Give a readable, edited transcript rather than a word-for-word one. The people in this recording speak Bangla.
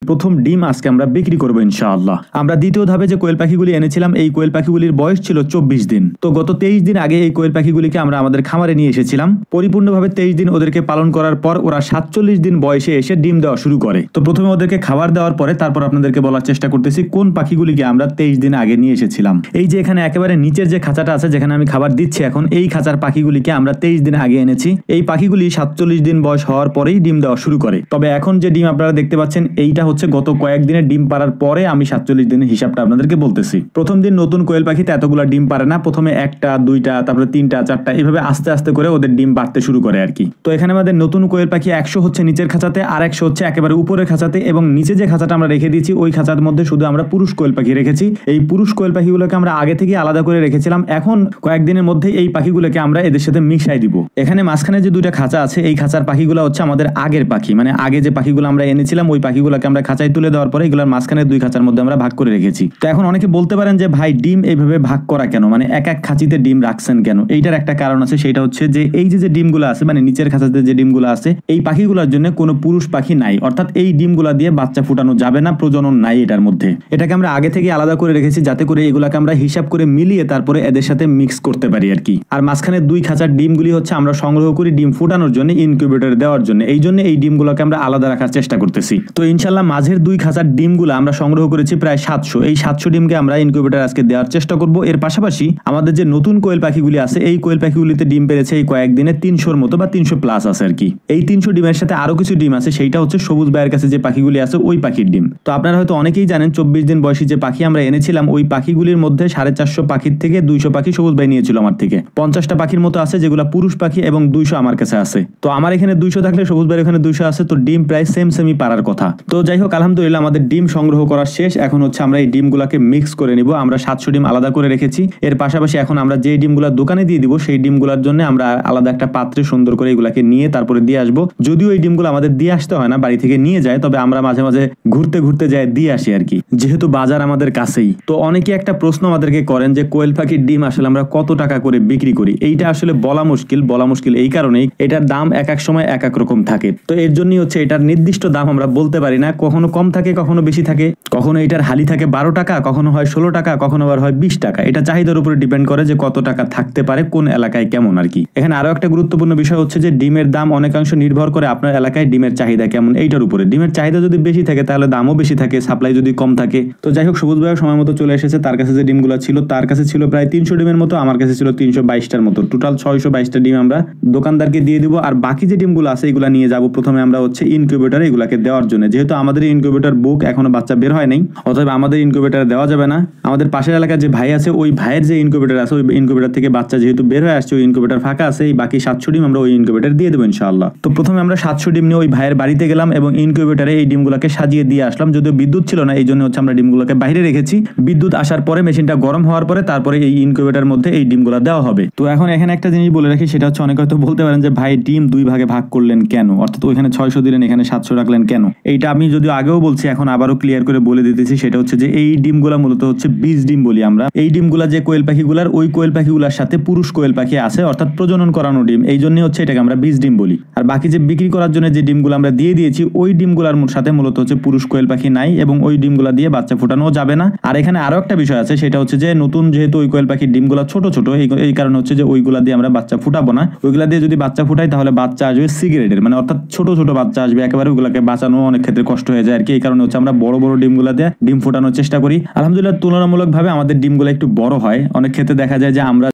প্রথম ডিম আজকে আমরা বিক্রি করবো ইনশাআল্লাহ। আমরা দ্বিতীয় ধাপে যে কোয়েল পাখিগুলি এনেছিলাম এই কোয়েল পাখিগুলির বয়স ছিল 24 দিন। তো গত 23 দিন আগে এই কোয়েল পাখিগুলিকে আমরা আমাদের খামারে নিয়ে এসেছিলাম। পরিপূর্ণভাবে 23 দিন ওদেরকে পালন করার পর ওরা 47 দিন বয়সে এসে ডিম দেওয়া শুরু করে। তো প্রথমে ওদেরকে খাবার দেওয়ার পরে তারপর আপনাদেরকে বলার চেষ্টা করতেছি কোন পাখিগুলিকে আমরা 23 দিন আগে নিয়ে এসেছিলাম। এই যে এখানে একেবারে নিচের যে খাঁচাটা আছে যেখানে আমি খাবার দিচ্ছি এখন, এই খাঁচার পাখিগুলিকে আমরা 23 দিন আগে এনেছি। এই পাখিগুলি 47 দিন বয়স হওয়ার পরেই ডিম দেওয়া শুরু করে। তবে এখন যে ডিম আপনারা দেখতে পাচ্ছেন এইটা হচ্ছে গত কয়েকদিনের ডিম পাড়ার পরে আমি 47 দিনের হিসাবটা আপনাদেরকে বলতেছি। প্রথম দিন নতুন কোয়েল পাখিতে এতগুলা ডিম পারে না, প্রথমে একটা দুইটা তারপরে তিনটা চারটা এইভাবে আস্তে আস্তে করে ওদের ডিম বাড়তে শুরু করে আর কি। তো এখানে আমাদের নতুন কোয়েল পাখি 100 হচ্ছে নিচের খাঁচাতে আর 100 হচ্ছে একেবারে উপরের খাঁচাতে, এবং নিচে যে খাঁচাটা আমরা রেখে দিয়েছি ওই খাঁচার মধ্যে শুধু আমরা পুরুষ কোয়েল পাখি রেখেছি। এই পুরুষ কোয়েল পাখিগুলোকে আমরা আগে থেকে আলাদা করে রেখেছিলাম, এখন কয়েকদিনের মধ্যে এই পাখিগুলোকে আমরা এদের সাথে মিক্সাই দিব। এখানে মাঝখানে যে দুইটা খাঁচা আছে এই খাঁচার পাখিগুলো হচ্ছে আমাদের আগের পাখি, মানে আগে যে পাখিগুলো আমরা এনেছিলাম ওই পাখিগুলোকে আমরা খাঁচায় তুলে দেওয়ার পরে এগুলোর মাঝখানে দুই খাঁচার মধ্যে আমরা ভাগ করে রেখেছি। তো এখন অনেকে বলতে পারেন যে ভাই ডিম এইভাবে ভাগ করা কেন, মানে এক এক খাঁচিতে ডিম রাখছেন কেন? এইটার একটা কারণ আছে, সেটা হচ্ছে যে এই যে ডিমগুলো আছে মানে নিচের খাঁচাতে যে ডিমগুলো আছে এই পাখিগুলোর জন্য কোনো পুরুষ পাখি নাই, অর্থাৎ এই ডিমগুলা দিয়ে বাচ্চা ফুটানো যাবে না, প্রজনন নাই এটার মধ্যে। এটাকে আমরা আগে থেকে আলাদা করে রেখেছি যাতে করে এগুলাকে আমরা হিসাব করে মিলিয়ে তারপরে এদের সাথে মিক্স করতে পারি আর কি। আর মাঝখানে দুই খাঁচার ডিমগুলি হচ্ছে আমরা সংগ্রহ করি ডিম ফুটানোর জন্য, ইনকিউবেটরে দেওয়ার জন্য। এই জন্য এই ডিমগুলোকে আমরা আলাদা রাখার চেষ্টা করতেছি। তো ইনশাল্লাহ মাঝের দুই খাঁচার ডিমগুলো আমরা সংগ্রহ করেছি প্রায় 700। এই 700 ডিমকে আমরা ইনকিউবেটর আজকে দেওয়ার চেষ্টা করব। এর পাশাপাশি আমাদের যে নতুন কোয়েল পাখিগুলি আছে এই কোয়েল পাখিগুলিতে ডিম পেরেছে এই কয়েকদিনে 300-র মতো বা 300 প্লাস আছে আর কি। এই 300 ডিমের সাথে আরো কিছু ডিম আছে, সেইটা হচ্ছে সবুজ ভাইয়ের কাছে যে পাখিগুলি আছে ওই পাখির ডিম। তো আপনারা হয়তো অনেকেই জানেন 24 দিন বয়সী যে পাখি আমরা এনেছিলাম ওই পাখিগুলির মধ্যে 450 পাখির থেকে 200 পাখি সবুজ ভাই নিয়েছিল আমার থেকে। 50টা পাখির মতো আছে যেগুলো পুরুষ পাখি এবং 200 আমার কাছে আছে। তো আমার এখানে 200 থাকলে সবুজ ভাইয়ের এখানে 200 আছে, তো ডিম প্রায় সেমই পারার কথা। তো যাই হোক আলহামদুলিল্লাহ আমাদের ডিম সংগ্রহ করা শেষ। এখন হচ্ছে আমরা এই ডিমগুলোকে মিক্স করে নিব। আমরা 700 ডিম আলাদা করে রেখেছি। এর পাশাপাশি এখন আমরা যে ডিমগুলো দোকানে দিয়ে দিব সেই ডিমগুলোর জন্য আমরা আলাদা একটা পাত্রে সুন্দর করে এগুলাকে নিয়ে তারপরে দিয়ে আসবো। যদিও এই ডিমগুলো আমাদের দিয়ে আসতে হয় না, বাড়ি থেকে নিয়ে যায়, তবে আমরা মাঝে মাঝে ঘুরতে যায় দিয়ে আসি আর কি, যেহেতু বাজার আমাদের কাছেই। তো অনেকে একটা প্রশ্ন আমাদেরকে করেন যে কোয়েল পাখির ডিম আসলে আমরা কত টাকা করে বিক্রি করি। এইটা আসলে বলা মুশকিল এই কারণেই এটার দাম এক এক সময় এক এক রকম থাকে। তো এর জন্যই হচ্ছে এটার নির্দিষ্ট দাম আমরা বলতে পারি না, কখনো কম থাকে কখনো বেশি থাকে, কখনো এটার হালি থাকে 12 টাকা, কখনো হয় 16 টাকা, কখনো আবার হয় 20 টাকা। এটা চাহিদার উপরে ডিপেন্ড করে যে কত টাকা থাকতে পারে কোন এলাকায় কেমন আর কি। এখানে আরো একটা গুরুত্বপূর্ণ বিষয় হচ্ছে যে ডিমের দাম অনেকাংশ নির্ভর করে আপনার এলাকায় ডিমের চাহিদা কেমন এইটার উপরে। ডিমের চাহিদা যদি বেশি থাকে তাহলে দামও বেশি থাকে, সাপ্লাই যদি কম থাকে। তো যাই হোক সবুজ ভাই সময় মতো চলে এসেছে। তার কাছে যে ডিমগুলো ছিল তার কাছে ছিল প্রায় 300 ডিমের মতো, আমার কাছে ছিল 322টার মতো। টোটাল 622টা ডিম আমরা দোকানদারকে দিয়ে দিব। আর বাকি যে ডিমগুলো আছে এগুলা নিয়ে যাব প্রথমে আমরা হচ্ছে ইনকিউবেটরে এগুলাকে দেওয়ার জন্য। যেহেতু আমাদের ইনকিউবেটর বুক এখনো বাচ্চা বের হয় নাই, অতএব আমাদের ইনকিউবেটরে দেওয়া যাবে না। আমাদের পাশের এলাকার যে ভাই আছে ওই ভাইয়ের যে ইনকিউবেটর আছে ওই ইনকিউবেটর থেকে বাচ্চা যেহেতু বের হয়ে আসছে ওই ইনকিউবেটর ফাঁকা আছে, এই বাকি 700 ডিম আমরা ওই ইনকিউবেটর দিয়ে দেবো ইনশাআল্লাহ। তো প্রথমে আমরা 700 ডিম নিয়ে ওই ভাইয়ের বাড়িতে গেলাম এবং ইনকিউবেটরে এই ডিমগুলোকে সাজিয়ে দিয়ে আসলাম। যদিও বিদ্যুৎ ছিল না এই জন্য হচ্ছে আমরা ডিমগুলোকে বাইরে রেখেছি। বিদ্যুৎ আসার পরে মেশিনটা গরম হওয়ার পরে তারপরে এই ইনকিউবেটরের মধ্যে এই ডিমগুলো দেওয়া হবে। তো এখন এখানে একটা জিনিস বলে রাখি, সেটা হচ্ছে অনেকে হয়তো বলতে পারেন যে ভাই ডিম দুই ভাগে ভাগ করলেন কেন, অর্থাৎ ওইখানে 600 দিলেন এখানে 700 রাখলেন কেন। এইটা আমি যদিও আগেও বলছি এখন আবারও ক্লিয়ার করে বলে দিতেছি, সেটা হচ্ছে যে এই ডিমগুলা মূলত হচ্ছে বীজ ডিম বলি আমরা। এই ডিমগুলা যে কোয়েল পাখিগুলার ওই কোয়েল পাখিগুলার সাথে পুরুষ কোয়েল পাখি আছে, অর্থাৎ প্রজনন করানো ডিম, এই জন্য হচ্ছে এটাকে আমরা বীজ ডিম বলি। আর বাকি যে বিক্রি করার জন্য যে ডিমগুলো আমরা দিয়ে দিয়েছি ওই ডিমগুলার সাথে মূলত হচ্ছে পুরুষ কোয়েল পাখি নাই এবং ওই ডিমগুলা দিয়ে বাচ্চা ফোটানো যাবে না। আর এখানে আরো একটা বিষয় আছে, সেটা হচ্ছে যে নতুন যেহেতু ওই কোয়েল পাখির ডিমগুলা ছোট এই কারণে হচ্ছে যে ওইগুলা দিয়ে আমরা বাচ্চা ফুটাবো না। ওইগুলা দিয়ে যদি বাচ্চা ফুটাই তাহলে বাচ্চা আসবে সিগারেটের, মানে অর্থাৎ ছোট বাচ্চা আসবে, একেবারে ওইগুলাকে বাঁচানো অনেক ক্ষেত্রে কষ্ট হয়ে যায় আর কি। এই কারণে হচ্ছে আমরা বড় ডিমগুলা দিয়ে ডিম ফোটানোর চেষ্টা করি। আলহামদুলিল্লাহ তুলনামূলক ভাবে আমাদের ডিমগুলো একটু বড় হয়। অনেক ক্ষেত্রে দেখা যায় যে আমরা